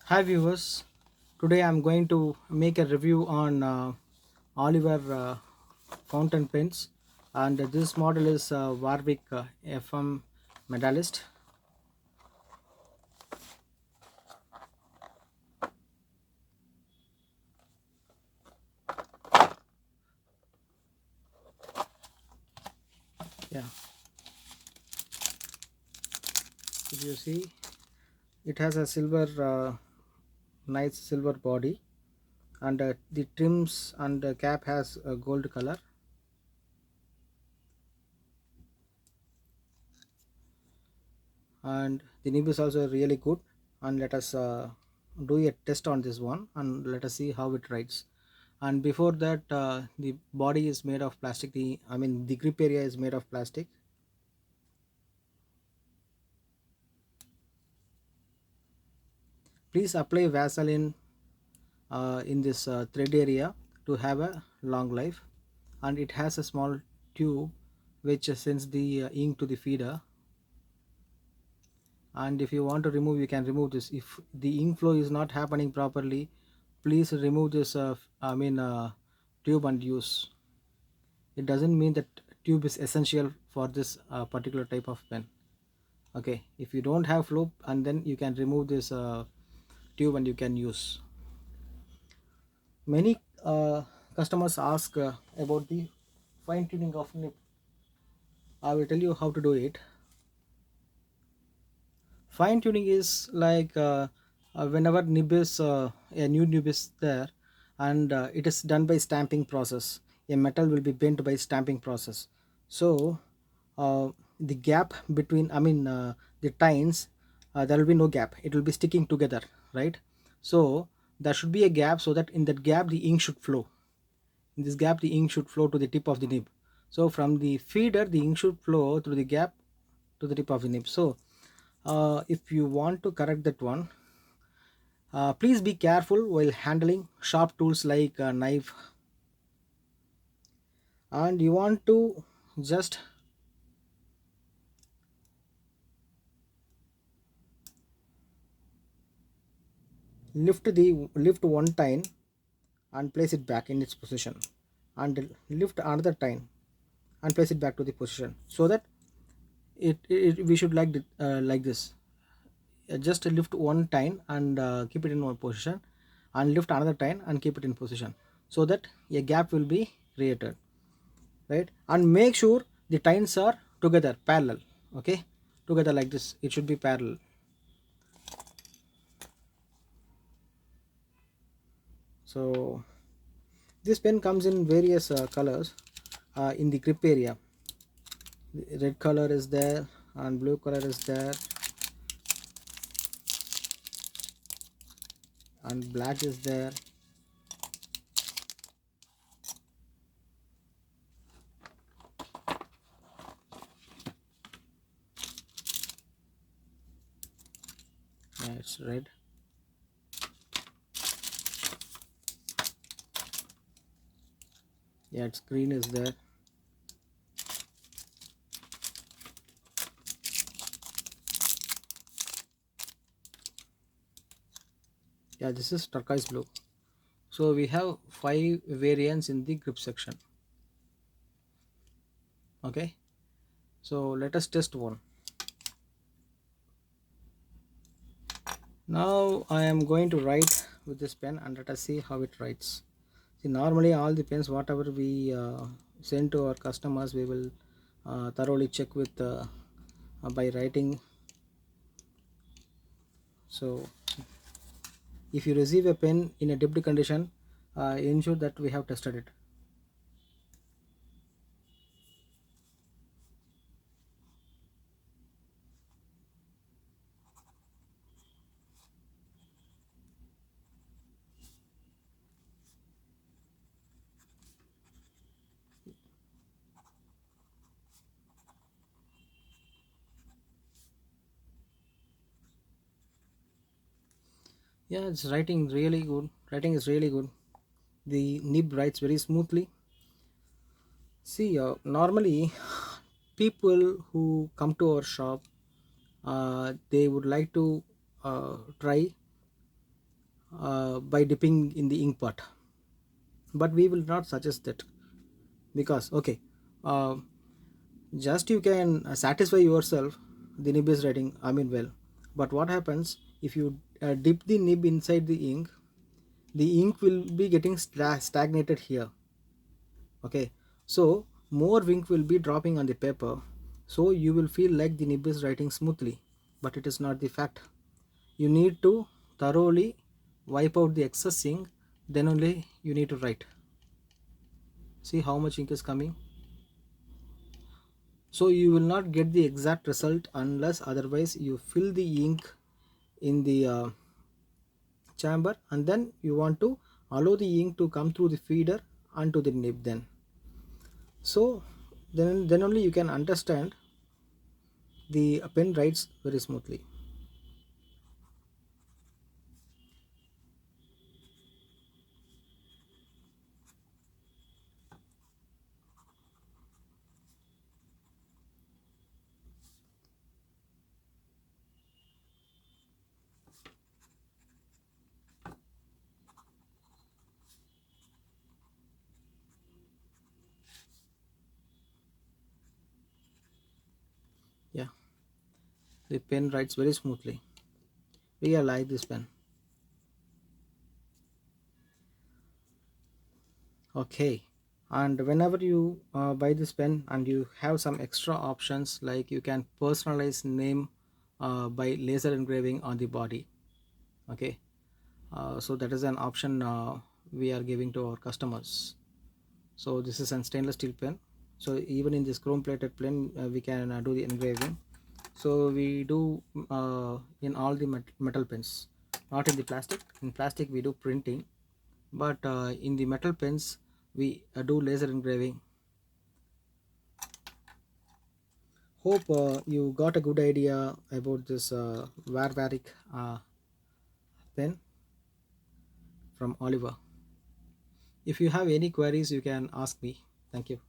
Hi viewers, today I'm going to make a review on Oliver fountain pens, and this model is Warvick FM medalist. Yeah, if you see, it has a silver, nice silver body, and the trims and the cap has a gold color, and the nib is also really good. And let us do a test on this one, and let us see how it writes. And before that, the body is made of plastic. The grip area is made of plastic. Please apply Vaseline in this thread area to have a long life. And it has a small tube which sends the ink to the feeder. And if you want to remove, you can remove this. If the ink flow is not happening properly, please remove this tube and use. It doesn't mean that tube is essential for this particular type of pen. Okay, if you don't have flow, and then you can remove this tube and you can use. Many customers ask about the fine tuning of nib. I will tell you how to do it. Fine tuning is like whenever nib is a new nib is there, and it is done by stamping process. A metal will be bent by stamping process. So the gap between, the tines, there will be no gap. It will be sticking together, right? So there should be a gap, so that in that gap the ink should flow. In this gap the ink should flow to the tip of the nib. So from the feeder the ink should flow through the gap to the tip of the nib. So if you want to correct that one, please be careful while handling sharp tools like a knife, and you want to just lift one tine and place it back in its position, and lift another tine and place it back to the position, so that we should like this. Just lift one tine and keep it in one position, and lift another tine and keep it in position, so that a gap will be created, right? And make sure the tines are together parallel. Okay, together like this, it should be parallel. So this pen comes in various colors. In the grip area, the red color is there and blue color is there and black is there. Yeah, it's red. Yeah, it's green is there. Yeah, this is turquoise blue. So we have 5 variants in the grip section. Okay, so let us test one. Now I am going to write with this pen, and let us see how it writes. See, normally all the pens whatever we send to our customers, we will thoroughly check with by writing. So if you receive a pen in a dipped condition, ensure that we have tested it. Yeah, it's writing really good. Writing is really good. The nib writes very smoothly. See, normally people who come to our shop, they would like to try by dipping in the ink pot, but we will not suggest that. Because okay, uh, just you can satisfy yourself the nib is writing, I mean, well, but what happens if you dip the nib inside the ink will be getting stagnated here. Okay, so more ink will be dropping on the paper, so you will feel like the nib is writing smoothly, but it is not the fact. You need to thoroughly wipe out the excess ink, then only you need to write. See how much ink is coming. So you will not get the exact result unless otherwise you fill the ink in the chamber, and then you want to allow the ink to come through the feeder onto the nib. Then so then only you can understand the pen writes very smoothly. Yeah, the pen writes very smoothly. We like this pen. Okay, and whenever you buy this pen and you have some extra options, like you can personalize name by laser engraving on the body. Okay, so that is an option we are giving to our customers. So this is a stainless steel pen, so even in this chrome plated pen we can do the engraving. So we do in all the metal pens, not in the plastic. In plastic we do printing, but in the metal pens we do laser engraving. Hope you got a good idea about this Warvick pen from Oliver. If you have any queries, you can ask me. Thank you.